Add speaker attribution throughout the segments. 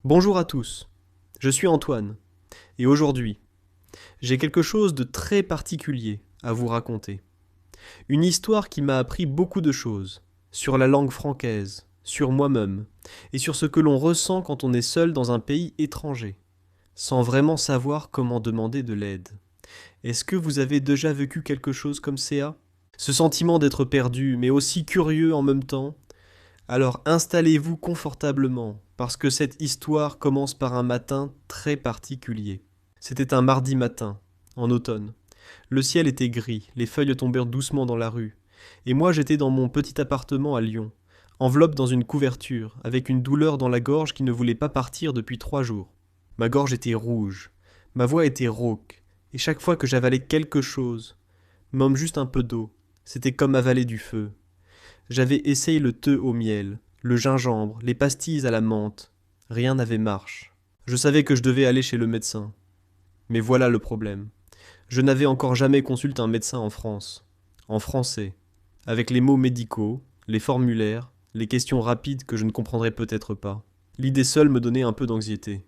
Speaker 1: Bonjour à tous, je suis Antoine, et aujourd'hui, j'ai quelque chose de très particulier à vous raconter. Une histoire qui m'a appris beaucoup de choses, sur la langue francaise, sur moi-même, et sur ce que l'on ressent quand on est seul dans un pays étranger, sans vraiment savoir comment demander de l'aide. Est-ce que vous avez déjà vécu quelque chose comme ça? Ce sentiment d'être perdu, mais aussi curieux en même temps. Alors installez-vous confortablement, parce que cette histoire commence par un matin très particulier. C'était un mardi matin, en automne. Le ciel était gris, les feuilles tombèrent doucement dans la rue, et moi j'étais dans mon petit appartement à Lyon, enveloppe dans une couverture, avec une douleur dans la gorge qui ne voulait pas partir depuis 3 jours. Ma gorge était rouge, ma voix était rauque, et chaque fois que j'avalais quelque chose, même juste un peu d'eau, c'était comme avaler du feu. J'avais essayé le thé au miel, le gingembre, les pastilles à la menthe. Rien n'avait marche. Je savais que je devais aller chez le médecin. Mais voilà le problème. Je n'avais encore jamais consulté un médecin en France. En français. Avec les mots médicaux, les formulaires, les questions rapides que je ne comprendrais peut-être pas. L'idée seule me donnait un peu d'anxiété.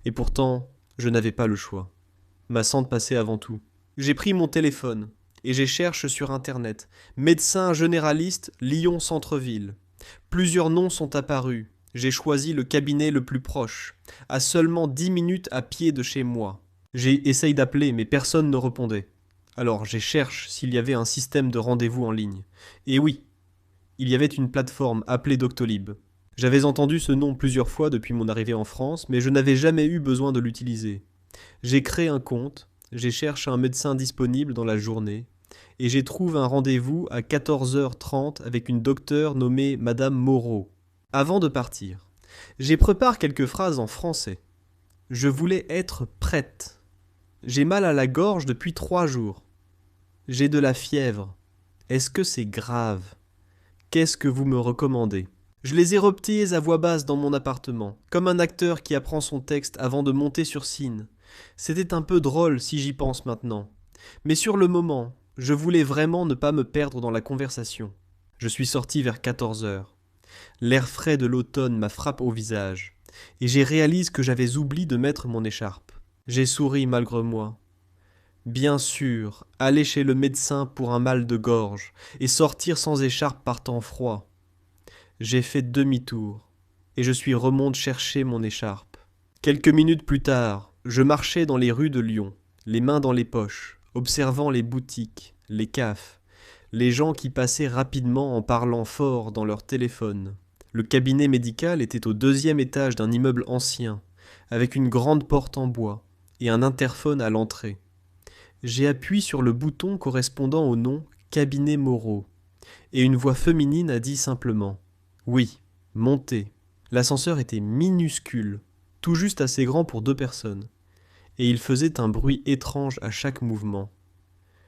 Speaker 1: Et pourtant, je n'avais pas le choix. Ma santé passait avant tout. J'ai pris mon téléphone et j'ai cherché sur internet. Médecin généraliste Lyon Centre-Ville. Plusieurs noms sont apparus. J'ai choisi le cabinet le plus proche, à seulement 10 minutes à pied de chez moi. J'ai essayé d'appeler, mais personne ne répondait. Alors j'ai cherché s'il y avait un système de rendez-vous en ligne. Et oui, il y avait une plateforme appelée Doctolib. J'avais entendu ce nom plusieurs fois depuis mon arrivée en France, mais je n'avais jamais eu besoin de l'utiliser. J'ai créé un compte, j'ai cherché un médecin disponible dans la journée, et j'ai trouvé un rendez-vous à 14h30 avec une docteure nommée Madame Moreau. Avant de partir, j'ai préparé quelques phrases en français. Je voulais être prête. J'ai mal à la gorge depuis 3 jours. J'ai de la fièvre. Est-ce que c'est grave? Qu'est-ce que vous me recommandez? Je les ai repris à voix basse dans mon appartement, comme un acteur qui apprend son texte avant de monter sur scène. C'était un peu drôle si j'y pense maintenant. Mais sur le moment, je voulais vraiment ne pas me perdre dans la conversation. Je suis sorti vers 14 heures. L'air frais de l'automne m'a frappé au visage, et j'ai réalisé que j'avais oublié de mettre mon écharpe. J'ai souri malgré moi. Bien sûr, aller chez le médecin pour un mal de gorge, et sortir sans écharpe par temps froid. J'ai fait demi-tour, et je suis remonté chercher mon écharpe. Quelques minutes plus tard, je marchais dans les rues de Lyon, les mains dans les poches, observant les boutiques, les cafes, les gens qui passaient rapidement en parlant fort dans leur téléphone. Le cabinet médical était au 2e étage d'un immeuble ancien, avec une grande porte en bois et un interphone à l'entrée. J'ai appuyé sur le bouton correspondant au nom Cabinet Moreau, et une voix féminine a dit simplement « Oui, montez ». L'ascenseur était minuscule, tout juste assez grand pour 2 personnes, et il faisait un bruit étrange à chaque mouvement.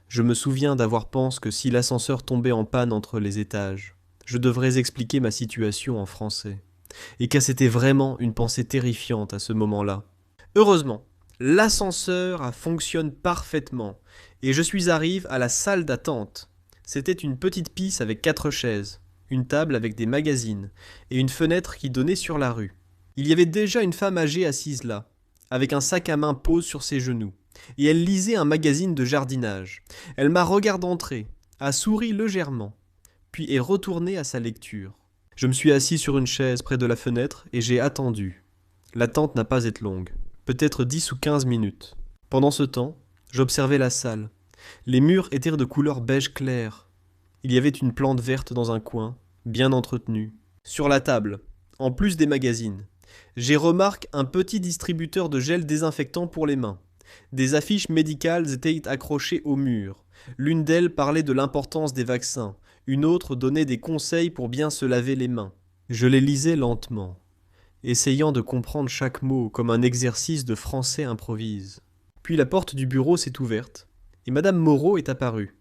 Speaker 1: Je me souviens d'avoir pensé que si l'ascenseur tombait en panne entre les étages, je devrais expliquer ma situation en français, et que c'était vraiment une pensée terrifiante à ce moment-là. Heureusement, l'ascenseur fonctionne parfaitement, et je suis arrivé à la salle d'attente. C'était une petite pièce avec 4 chaises, une table avec des magazines, et une fenêtre qui donnait sur la rue. Il y avait déjà une femme âgée assise là, avec un sac à main posé sur ses genoux, et elle lisait un magazine de jardinage. Elle m'a regardé entrer, a souri légèrement, puis est retournée à sa lecture. Je me suis assis sur une chaise près de la fenêtre et j'ai attendu. L'attente n'a pas été longue, peut-être 10 ou 15 minutes. Pendant ce temps, j'observais la salle. Les murs étaient de couleur beige clair. Il y avait une plante verte dans un coin, bien entretenue. Sur la table, en plus des magazines, j'ai remarqué un petit distributeur de gel désinfectant pour les mains. Des affiches médicales étaient accrochées au mur. L'une d'elles parlait de l'importance des vaccins, une autre donnait des conseils pour bien se laver les mains. Je les lisais lentement, essayant de comprendre chaque mot comme un exercice de français improvise. Puis la porte du bureau s'est ouverte, et Madame Moreau est apparue.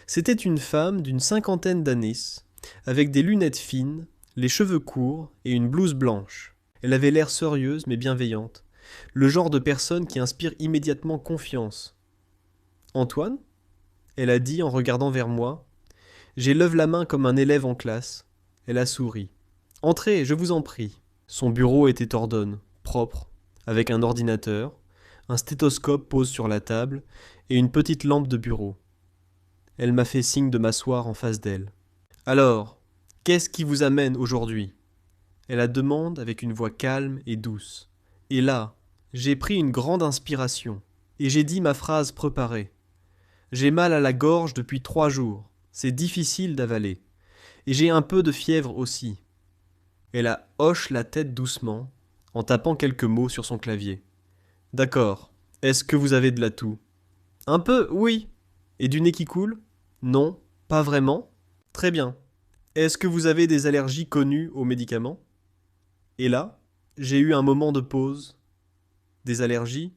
Speaker 1: C'était une femme d'une 50aine d'années, avec des lunettes fines, les cheveux courts et une blouse blanche. Elle avait l'air sérieuse mais bienveillante, le genre de personne qui inspire immédiatement confiance. « Antoine ?» elle a dit en regardant vers moi. J'ai levé la main comme un élève en classe. Elle a souri. « Entrez, je vous en prie. » Son bureau était ordonné, propre, avec un ordinateur, un stéthoscope pose sur la table et une petite lampe de bureau. Elle m'a fait signe de m'asseoir en face d'elle. « Alors, qu'est-ce qui vous amène aujourd'hui ?» Elle la demande avec une voix calme et douce. Et là, j'ai pris une grande inspiration et j'ai dit ma phrase préparée. J'ai mal à la gorge depuis 3 jours. C'est difficile d'avaler. Et j'ai un peu de fièvre aussi. Elle hoche la tête doucement, en tapant quelques mots sur son clavier. D'accord. Est-ce que vous avez de la toux? Un peu, oui. Et du nez qui coule? Non, pas vraiment. Très bien. Est-ce que vous avez des allergies connues aux médicaments? Et là, j'ai eu un moment de pause. Des allergies?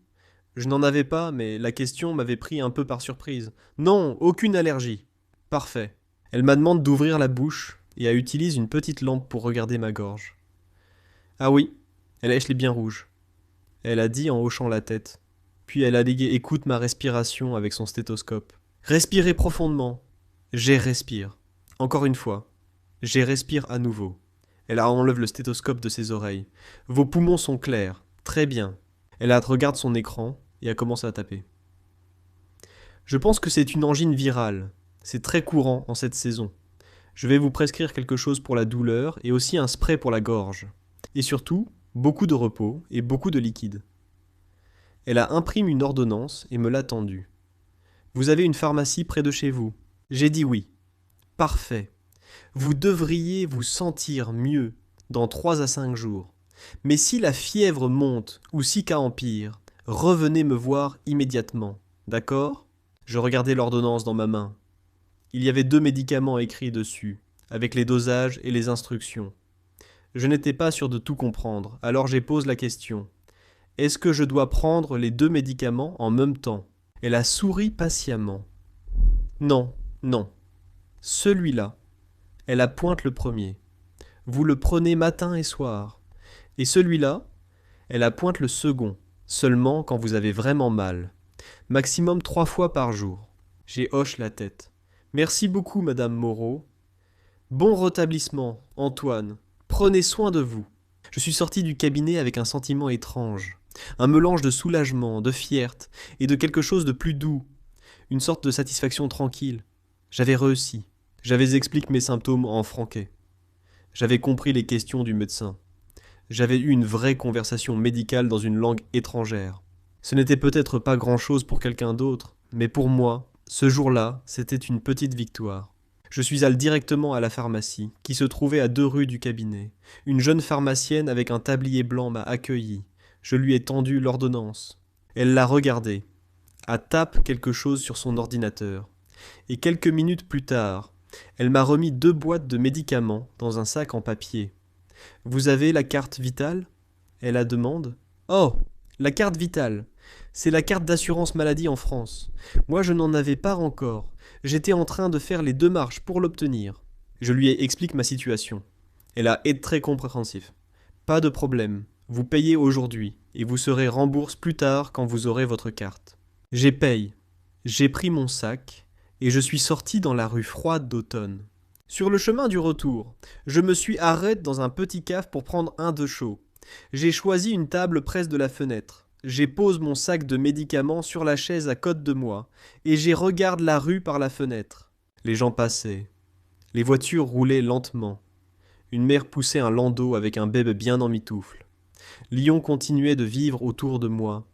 Speaker 1: Je n'en avais pas, mais la question m'avait pris un peu par surprise. Non, aucune allergie. Parfait. Elle m'a demandé d'ouvrir la bouche et utilise une petite lampe pour regarder ma gorge. Ah oui, elle est bien rouge. Elle a dit en hochant la tête. Puis elle a légué écoute ma respiration avec son stéthoscope. Respirez profondément. J'ai respire. Encore une fois. J'ai respire à nouveau. Elle enlève le stéthoscope de ses oreilles. Vos poumons sont clairs. Très bien. Elle regarde son écran et a commencé à taper. Je pense que c'est une angine virale. C'est très courant en cette saison. Je vais vous prescrire quelque chose pour la douleur et aussi un spray pour la gorge. Et surtout, beaucoup de repos et beaucoup de liquide. Elle a imprimé une ordonnance et me l'a tendue. Vous avez une pharmacie près de chez vous? J'ai dit oui. Parfait. Vous devriez vous sentir mieux dans 3 à 5 jours. Mais si la fièvre monte ou si cas empire, revenez me voir immédiatement. D'accord? Je regardais l'ordonnance dans ma main. Il y avait 2 médicaments écrits dessus, avec les dosages et les instructions. Je n'étais pas sûr de tout comprendre, alors j'ai posé la question. Est-ce que je dois prendre les 2 médicaments en même temps? Elle a souri patiemment. Non, non. Celui-là. Elle pointe le premier. Vous le prenez matin et soir. Et celui-là, elle pointe le second, seulement quand vous avez vraiment mal. Maximum 3 fois par jour. J'ai hoche la tête. Merci beaucoup, Madame Moreau. Bon rétablissement, Antoine. Prenez soin de vous. Je suis sorti du cabinet avec un sentiment étrange. Un mélange de soulagement, de fierté et de quelque chose de plus doux. Une sorte de satisfaction tranquille. J'avais réussi. J'avais expliqué mes symptômes en franquais. J'avais compris les questions du médecin. J'avais eu une vraie conversation médicale dans une langue étrangère. Ce n'était peut-être pas grand-chose pour quelqu'un d'autre, mais pour moi, ce jour-là, c'était une petite victoire. Je suis allé directement à la pharmacie, qui se trouvait à 2 rues du cabinet. Une jeune pharmacienne avec un tablier blanc m'a accueilli. Je lui ai tendu l'ordonnance. Elle l'a regardée, tape quelque chose sur son ordinateur. Et quelques minutes plus tard, elle m'a remis 2 boîtes de médicaments dans un sac en papier. « Vous avez la carte vitale ?» Elle demande. « Oh, la carte vitale. C'est la carte d'assurance maladie en France. Moi, je n'en avais pas encore. J'étais en train de faire les démarches pour l'obtenir. » Je lui explique ma situation. Elle est très compréhensive. « Pas de problème. Vous payez aujourd'hui et vous serez remboursé plus tard quand vous aurez votre carte. » J'ai payé. J'ai pris mon sac et je suis sorti dans la rue froide d'automne. Sur le chemin du retour, je me suis arrêté dans un petit caf pour prendre un de chaud. J'ai choisi une table près de la fenêtre. J'ai posé mon sac de médicaments sur la chaise à côté de moi et j'ai regardé la rue par la fenêtre. Les gens passaient. Les voitures roulaient lentement. Une mère poussait un landau avec un bébé bien en mitoufle. Lyon continuait de vivre autour de moi,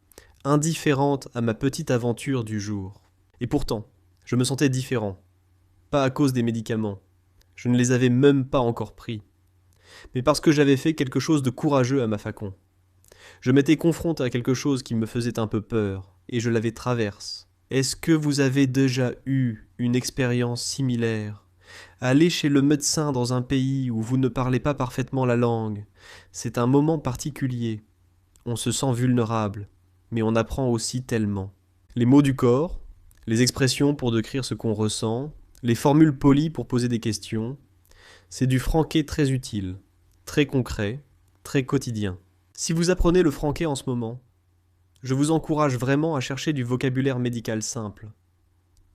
Speaker 1: indifférente à ma petite aventure du jour. Et pourtant, je me sentais différent. Pas à cause des médicaments. Je ne les avais même pas encore pris. Mais parce que j'avais fait quelque chose de courageux à ma façon. Je m'étais confronté à quelque chose qui me faisait un peu peur, et je l'avais traversé. Est-ce que vous avez déjà eu une expérience similaire? Aller chez le médecin dans un pays où vous ne parlez pas parfaitement la langue, c'est un moment particulier. On se sent vulnérable, mais on apprend aussi tellement. Les mots du corps, les expressions pour décrire ce qu'on ressent, les formules polies pour poser des questions, c'est du franquais très utile, très concret, très quotidien. Si vous apprenez le franquais en ce moment, je vous encourage vraiment à chercher du vocabulaire médical simple.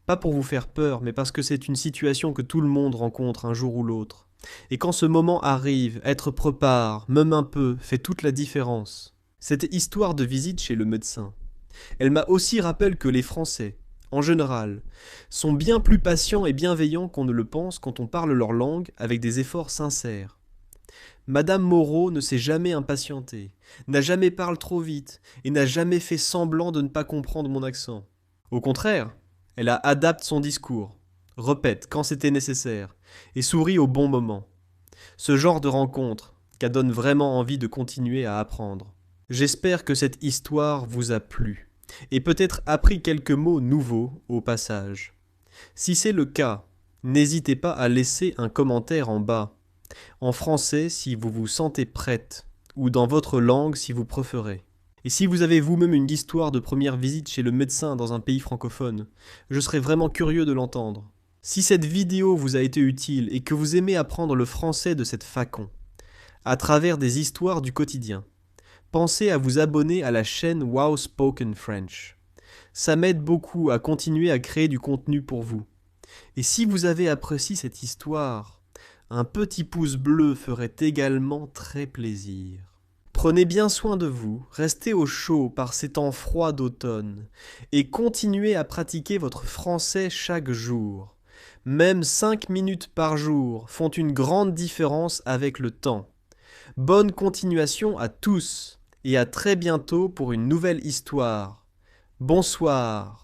Speaker 1: Pas pour vous faire peur, mais parce que c'est une situation que tout le monde rencontre un jour ou l'autre. Et quand ce moment arrive, être prépare, même un peu, fait toute la différence. cette histoire de visite chez le médecin. Elle m'a aussi rappelé que les Français, en général, sont bien plus patients et bienveillants qu'on ne le pense quand on parle leur langue avec des efforts sincères. Madame Moreau ne s'est jamais impatientée, n'a jamais parlé trop vite et n'a jamais fait semblant de ne pas comprendre mon accent. Au contraire, elle a adapté son discours, répète quand c'était nécessaire et sourit au bon moment. Ce genre de rencontre qui donne vraiment envie de continuer à apprendre. J'espère que cette histoire vous a plu et peut-être appris quelques mots nouveaux au passage. Si c'est le cas, n'hésitez pas à laisser un commentaire en bas, en français si vous vous sentez prête, ou dans votre langue si vous préférez. Et si vous avez vous-même une histoire de première visite chez le médecin dans un pays francophone, je serais vraiment curieux de l'entendre. Si cette vidéo vous a été utile et que vous aimez apprendre le français de cette façon, à travers des histoires du quotidien, pensez à vous abonner à la chaîne Wow Spoken French. Ça m'aide beaucoup à continuer à créer du contenu pour vous. Et si vous avez apprécié cette histoire, un petit pouce bleu ferait également très plaisir. Prenez bien soin de vous, restez au chaud par ces temps froids d'automne et continuez à pratiquer votre français chaque jour. Même 5 minutes par jour font une grande différence avec le temps. Bonne continuation à tous et à très bientôt pour une nouvelle histoire. Bonsoir.